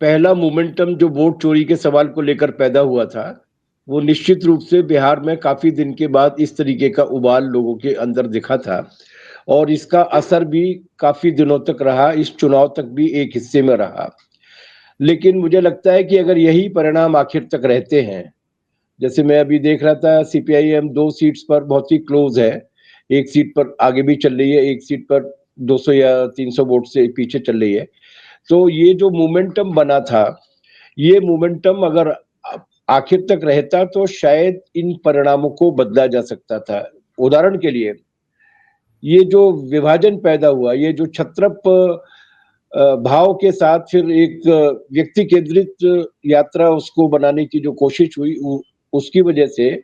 पहला मोमेंटम जो वोट चोरी के सवाल को लेकर पैदा हुआ था, वो निश्चित रूप से बिहार में काफी दिन के बाद इस तरीके का उबाल लोगों के अंदर दिखा था। और इसका असर भी काफी दिनों तक रहा, इस चुनाव तक भी एक हिस्से में रहा। लेकिन मुझे लगता है कि अगर यही परिणाम आखिर तक रहते हैं, जैसे मैं अभी देख रहा था, सीपीआईएम 2 सीट्स पर बहुत ही क्लोज है, एक सीट पर आगे भी चल रही है, एक सीट पर 200 या 300 वोट से पीछे चल रही है। तो ये जो मोमेंटम बना था, ये मोमेंटम अगर आखिर तक रहता तो शायद इन परिणामों को बदला जा सकता था। उदाहरण के लिए, ये जो विभाजन पैदा हुआ, ये जो छत्रप भाव के साथ फिर एक व्यक्ति केंद्रित यात्रा उसको बनाने की जो कोशिश हुई, उसकी वजह से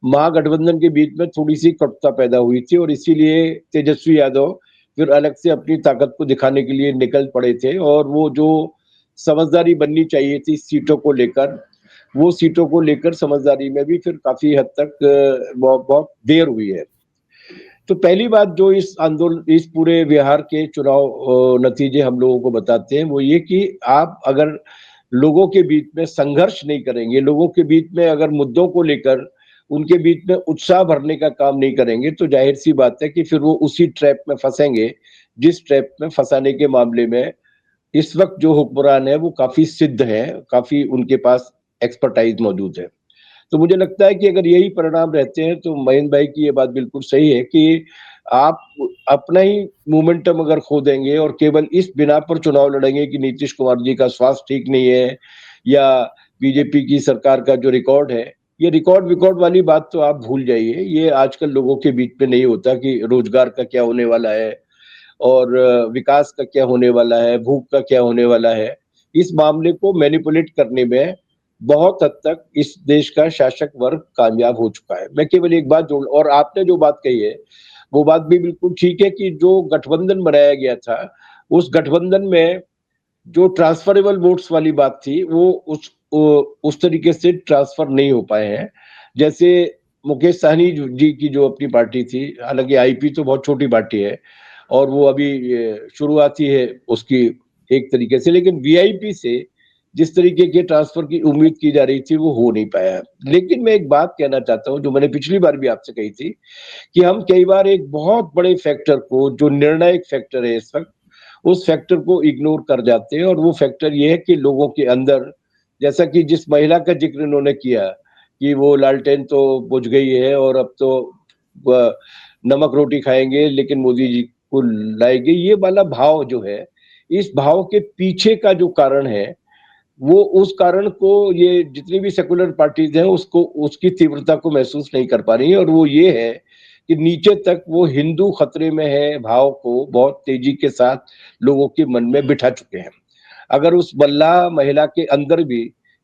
महागठबंधन के बीच में थोड़ी सी कटुता पैदा हुई थी, और इसीलिए तेजस्वी यादव फिर अलग से अपनी ताकत को दिखाने के लिए निकल पड़े थे। और वो जो समझदारी बननी चाहिए थी सीटों को लेकर, वो सीटों को लेकर समझदारी में भी फिर काफी हद तक बहुत बहुत देर हुई है। तो पहली बात जो इस आंदोलन, इस पूरे बिहार के चुनाव नतीजे हम लोगों को बताते हैं, वो ये कि आप अगर लोगों के बीच में संघर्ष नहीं करेंगे, लोगों के बीच में अगर मुद्दों को लेकर उनके बीच में उत्साह भरने का काम नहीं करेंगे, तो जाहिर सी बात है कि फिर वो उसी ट्रैप में फंसेंगे, जिस ट्रैप में फंसाने के मामले में इस वक्त जो हुक्मरान है वो काफी सिद्ध है, काफी उनके पास एक्सपर्टाइज मौजूद है। तो मुझे लगता है कि अगर यही परिणाम रहते हैं, तो महेंद्र भाई की ये बात बिल्कुल सही है कि आप अपना ही मोमेंटम अगर खो देंगे और केवल इस बिना पर चुनाव लड़ेंगे कि नीतीश कुमार जी का स्वास्थ्य ठीक नहीं है, या बीजेपी की सरकार का जो रिकॉर्ड है, ये रिकॉर्ड विकॉर्ड वाली बात तो आप भूल जाइए। ये आजकल लोगों के बीच में नहीं होता कि रोजगार का क्या होने वाला है, और विकास का क्या होने वाला है, भूख का क्या होने वाला है। इस मामले को मैनिपुलेट करने में बहुत हद तक इस देश का शासक वर्ग कामयाब हो चुका है। मैं केवल एक बात जोड़, और आपने जो बात कही है वो बात भी बिल्कुल ठीक है कि जो गठबंधन बनाया गया था, उस गठबंधन में जो ट्रांसफरेबल वोट्स वाली बात थी, वो उस तरीके से ट्रांसफर नहीं हो पाए हैं। जैसे मुकेश सहनी जी की जो अपनी पार्टी थी, हालांकि आईपी तो बहुत छोटी पार्टी है और वो अभी शुरुआती है उसकी एक तरीके से, लेकिन वीआईपी से जिस तरीके के ट्रांसफर की उम्मीद की जा रही थी वो हो नहीं पाया। लेकिन मैं एक बात कहना चाहता हूं जो मैंने पिछली बार भी आपसे कही थी, कि हम कई बार एक बहुत बड़े फैक्टर को, जो निर्णायक फैक्टर है इस वक्त, उस फैक्टर को इग्नोर कर जाते हैं। और वो फैक्टर ये है कि लोगों के अंदर, जैसा कि जिस महिला का जिक्र इन्होंने किया कि वो लालटेन तो बुझ गई है और अब तो नमक रोटी खाएंगे लेकिन मोदी जी को लाएंगे, ये वाला भाव जो है, इस भाव के पीछे का जो कारण है, वो उस कारण को ये जितनी भी सेकुलर पार्टीज हैं उसको, उसकी तीव्रता को महसूस नहीं कर पा रही है। और वो ये है कि नीचे तक वो हिंदू खतरे में है भाव को बहुत तेजी के साथ लोगों के मन में बिठा चुके हैं। अगर उस बल्ला महिला के अंदर भी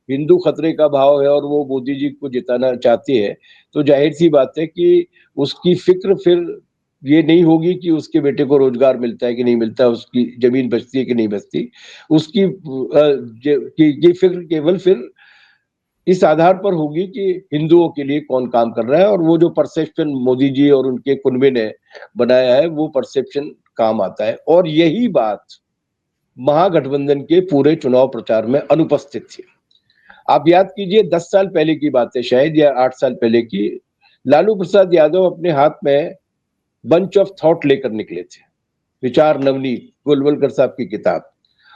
हिंदू खतरे का भाव है और वो मोदी जी को जिताना चाहती है, तो जाहिर सी बात है कि उसकी फिक्र फिर ये नहीं होगी कि उसके बेटे को रोजगार मिलता है कि नहीं मिलता, उसकी जमीन बचती है कि नहीं बचती। उसकी ये फिक्र केवल फिर इस आधार पर होगी कि हिंदुओं के लिए कौन काम कर रहा है, और वो जो परसेप्शन मोदी जी और उनके कुनबे ने बनाया है वो परसेप्शन काम आता है। और यही बात महागठबंधन के पूरे चुनाव प्रचार में अनुपस्थित थी। आप याद कीजिए, 10 साल पहले की बात है शायद, या 8 साल पहले की, लालू प्रसाद यादव अपने हाथ में बंच ऑफ थॉट लेकर निकले थे, विचार नवनीत, गोलवलकर साहब की किताब।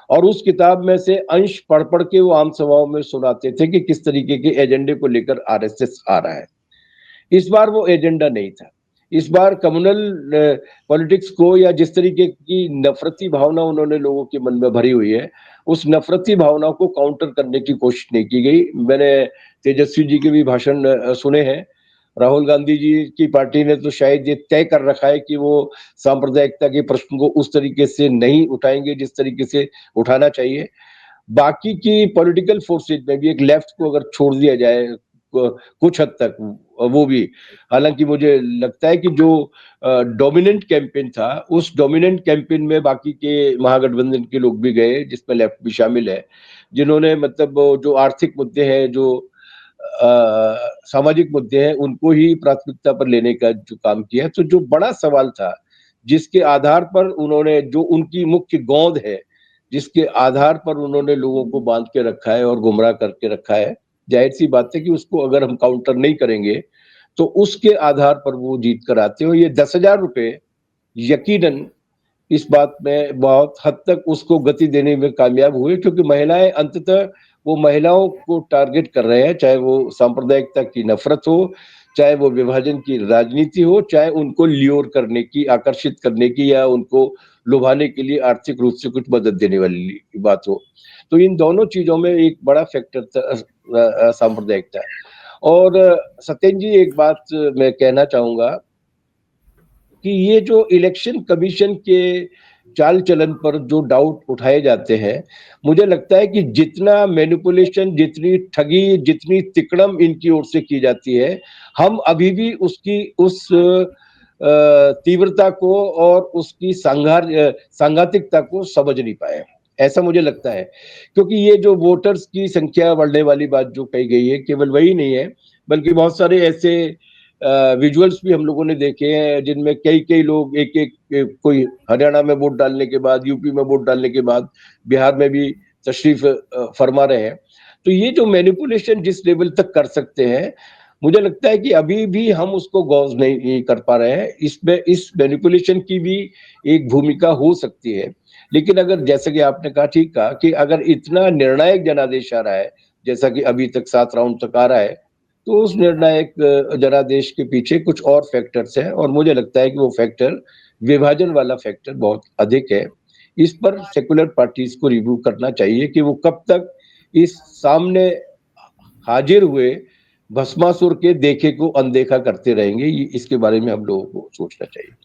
और उस किताब में से अंश पढ़ पढ़ के वो आम सभाओं में सुनाते थे कि किस तरीके के एजेंडे को लेकर आरएसएस आ रहा है। इस बार वो एजेंडा नहीं था। इस बार कम्युनल पॉलिटिक्स को, या जिस तरीके की नफरती भावना उन्होंने लोगों के मन में भरी हुई है, उस नफरती भावना को काउंटर करने की कोशिश नहीं की गई। मैंने तेजस्वी जी के भी भाषण सुने हैं। राहुल गांधी जी की पार्टी ने तो शायद ये तय कर रखा है कि वो सांप्रदायिकता के प्रश्न को उस तरीके से नहीं उठाएंगे जिस तरीके से उठाना चाहिए। बाकी की पॉलिटिकल फोर्सेज में भी, एक लेफ्ट को अगर छोड़ दिया जाए कुछ हद तक, वो भी, हालांकि मुझे लगता है कि जो डोमिनेंट कैंपेन था, उस डोमिनेंट कैंपेन में बाकी के महागठबंधन के लोग भी गए, जिसमें लेफ्ट भी शामिल है, जिन्होंने मतलब जो आर्थिक मुद्दे हैं, जो सामाजिक मुद्दे हैं, उनको ही प्राथमिकता पर लेने का जो काम किया। तो जो बड़ा सवाल था, जिसके आधार पर उन्होंने, जो उनकी मुख्य गोंद है, जिसके आधार पर उन्होंने लोगों को बांध के रखा है और गुमराह करके रखा है, जाहिर-सी बात है कि उसको अगर हम काउंटर नहीं करेंगे, तो उसके आधार पर वो जीत कर आते हैं और ये ₹10,000 यकीनन इस बात में बहुत हद तक उसको गति देने में कामयाब हुए, क्योंकि महिलाएँ अंततः वो महिलाओं को टारगेट कर रहे हैं, चाहे वो सांप्रदायिकता की नफ़रत हो, चाहे वो विभाजन की राजनीति हो, चाहे उनको ल्योर करने की, आकर्षित करने की या उनको लुभाने के लिए आर्थिक रूप से कुछ मदद देने वाली बात हो। तो इन दोनों चीज़ों में एक बड़ा फैक्टर सांप्रदायिकता। और सत्येंद्र जी, एक बात मैं कहना चाहूँगा कि ये जो इलेक्शन कमीशन के चाल-चलन पर जो डाउट उठाए जाते हैं, मुझे लगता है कि जितना मैनिपुलेशन, जितनी ठगी, जितनी तिकड़म इनकी ओर से की जाती है, हम अभी भी उसकी उस तीव्रता को और उसकी सांघातिकता को समझ नहीं पाए हैं। ऐसा मुझे लगता है, क्योंकि ये जो वोटर्स की संख्या बढ़ने वाली बात जो कही गई है, केवल वही नहीं है, बल्कि बहुत सारे ऐसे विजुअल्स भी हम लोगों ने देखे हैं जिनमें कई-कई लोग एक-एक कोई हरियाणा में वोट डालने के बाद, यूपी में वोट डालने के बाद बिहार में भी तशरीफ फरमा रहे हैं। तो ये जो मैनिपुलेशन जिस लेवल तक कर सकते हैं, मुझे लगता है कि अभी भी हम उसको गौर नहीं कर पा रहे हैं। इसमें इस मैनिपुलेशन की भी एक भूमिका हो सकती है। लेकिन अगर जैसा कि आपने कहा, ठीक कहा कि अगर इतना निर्णायक जनादेश आ रहा है, जैसा कि अभी तक 7 राउंड तक आ रहा है, तो उस निर्णायक जनादेश के पीछे कुछ और फैक्टर्स हैं और मुझे लगता है कि वो फैक्टर विभाजन वाला फैक्टर बहुत अधिक है। इस पर सेक्युलर पार्टीज़ को रिव्यू करना चाहिए कि वो कब तक इस सामने हाजिर हुए भस्मासुर के देखे को अनदेखा करते रहेंगे। इसके बारे में हम लोगों को सोचना चाहिए।